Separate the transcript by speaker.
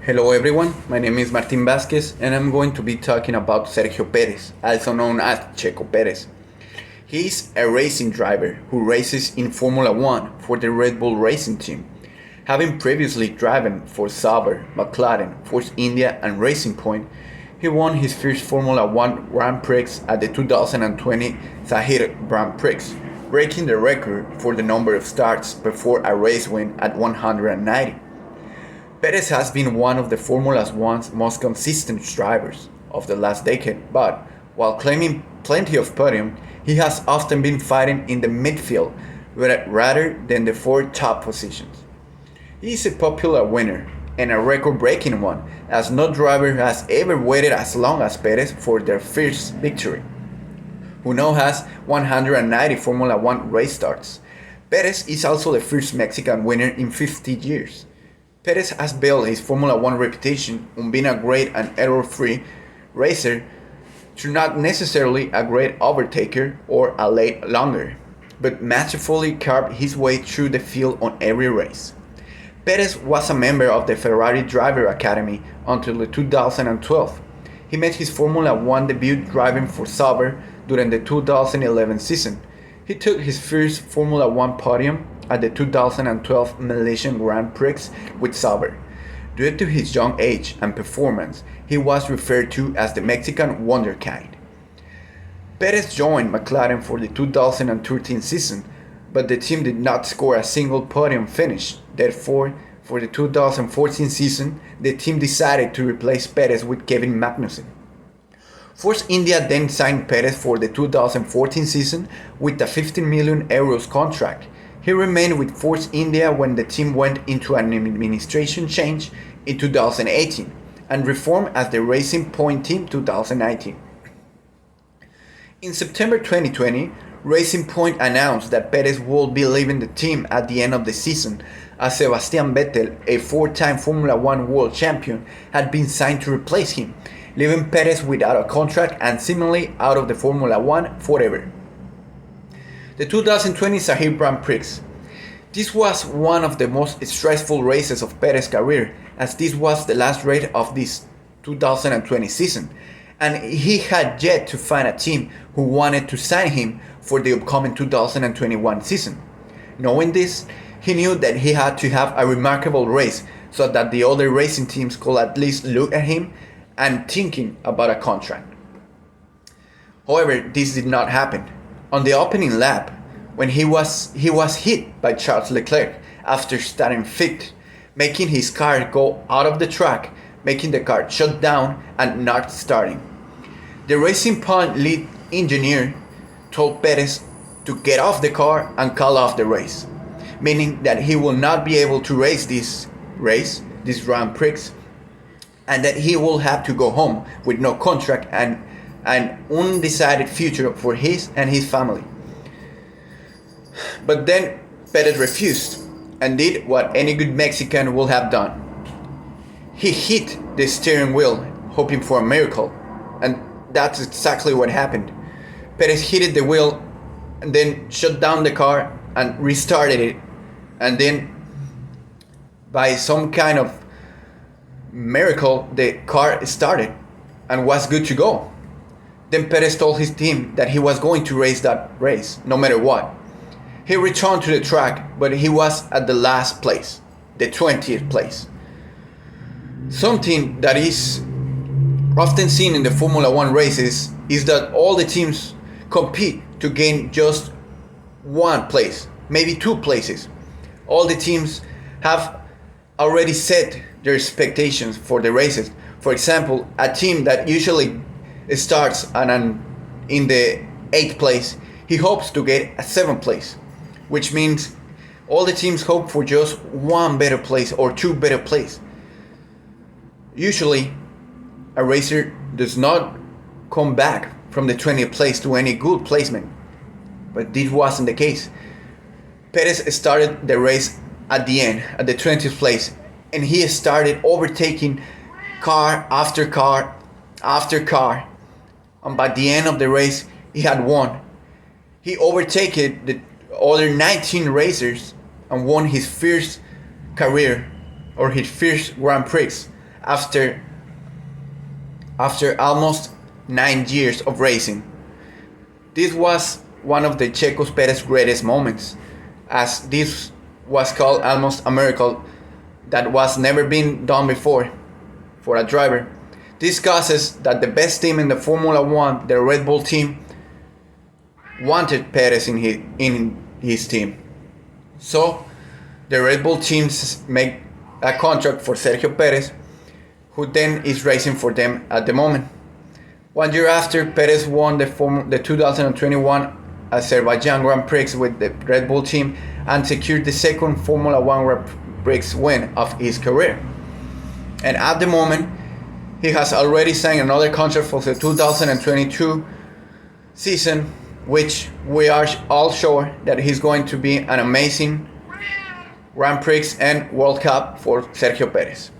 Speaker 1: Hello everyone, my name is Martin Vasquez and I'm going to be talking about Sergio Pérez, also known as Checo Pérez. He is a racing driver who races in Formula One for the Red Bull Racing Team. Having previously driven for Sauber, McLaren, Force India and Racing Point, he won his first Formula One Grand Prix at the 2020 Sakhir Grand Prix, breaking the record for the number of starts before a race win at 190. Perez has been one of the Formula One's most consistent drivers of the last decade, but while claiming plenty of podium, he has often been fighting in the midfield rather than the four top positions. He is a popular winner and a record-breaking one, as no driver has ever waited as long as Perez for their first victory, who now has 190 Formula One race starts. Perez is also the first Mexican winner in 50 years. Perez has built his Formula One reputation on being a great and error-free racer through not necessarily a great overtaker or a late longer, but masterfully carved his way through the field on every race. Perez was a member of the Ferrari Driver Academy until 2012. He made his Formula One debut driving for Sauber during the 2011 season. He took his first Formula One podium at the 2012 Malaysian Grand Prix with Sauber. Due to his young age and performance, he was referred to as the Mexican Wonderkind. Perez joined McLaren for the 2013 season, but the team did not score a single podium finish. Therefore, for the 2014 season, the team decided to replace Perez with Kevin Magnussen. Force India then signed Perez for the 2014 season with a 15 million euros contract. He remained with Force India when the team went into an administration change in 2018 and reformed as the Racing Point Team 2019. In September 2020, Racing Point announced that Perez would be leaving the team at the end of the season, as Sebastian Vettel, a four-time Formula One world champion, had been signed to replace him, leaving Perez without a contract and seemingly out of the Formula One forever. The 2020 Sakhir Grand Prix. This was one of the most stressful races of Perez's career, as this was the last race of this 2020 season, and he had yet to find a team who wanted to sign him for the upcoming 2021 season. Knowing this, he knew that he had to have a remarkable race so that the other racing teams could at least look at him and thinking about a contract. However, this did not happen. On the opening lap, when he was hit by Charles Leclerc after starting fifth, making his car go out of the track, making the car shut down and not starting. The Racing Point lead engineer told Perez to get off the car and call off the race, meaning that he will not be able to race this Grand Prix, and that he will have to go home with no contract and an undecided future for his and his family. But then Perez refused and did what any good Mexican would have done. He hit the steering wheel hoping for a miracle, and that's exactly what happened. Perez hit the wheel and then shut down the car and restarted it, and then by some kind of miracle the car started and was good to go. Then Perez told his team that he was going to race that race no matter what. He returned to the track, but he was at the last place, the 20th place. Something that is often seen in the Formula One races is that all the teams compete to gain just one place, maybe two places. All the teams have already set their expectations for the races. For example, a team that usually starts in the 8th place, he hopes to get a 7th place, which means all the teams hope for just one better place or two better places. Usually, a racer does not come back from the 20th place to any good placement, but this wasn't the case. Perez started the race at the end, at the 20th place, and he started overtaking car after car after car, and by the end of the race, he had won. He overtaken the other 19 racers and won his first career or his first Grand Prix after almost 9 years of racing. This was one of the Checo Perez's greatest moments, as this was called almost a miracle that was never been done before for a driver. This causes that the best team in the Formula One, the Red Bull team, wanted Perez in his team. So the Red Bull teams make a contract for Sergio Perez, who then is racing for them at the moment. 1 year after, Perez won the 2021 Azerbaijan Grand Prix with the Red Bull team and secured the second Formula One Grand Prix win of his career. And at the moment, he has already signed another contract for the 2022 season, which we are all sure that he's going to be an amazing Grand Prix and World Cup for Sergio Perez.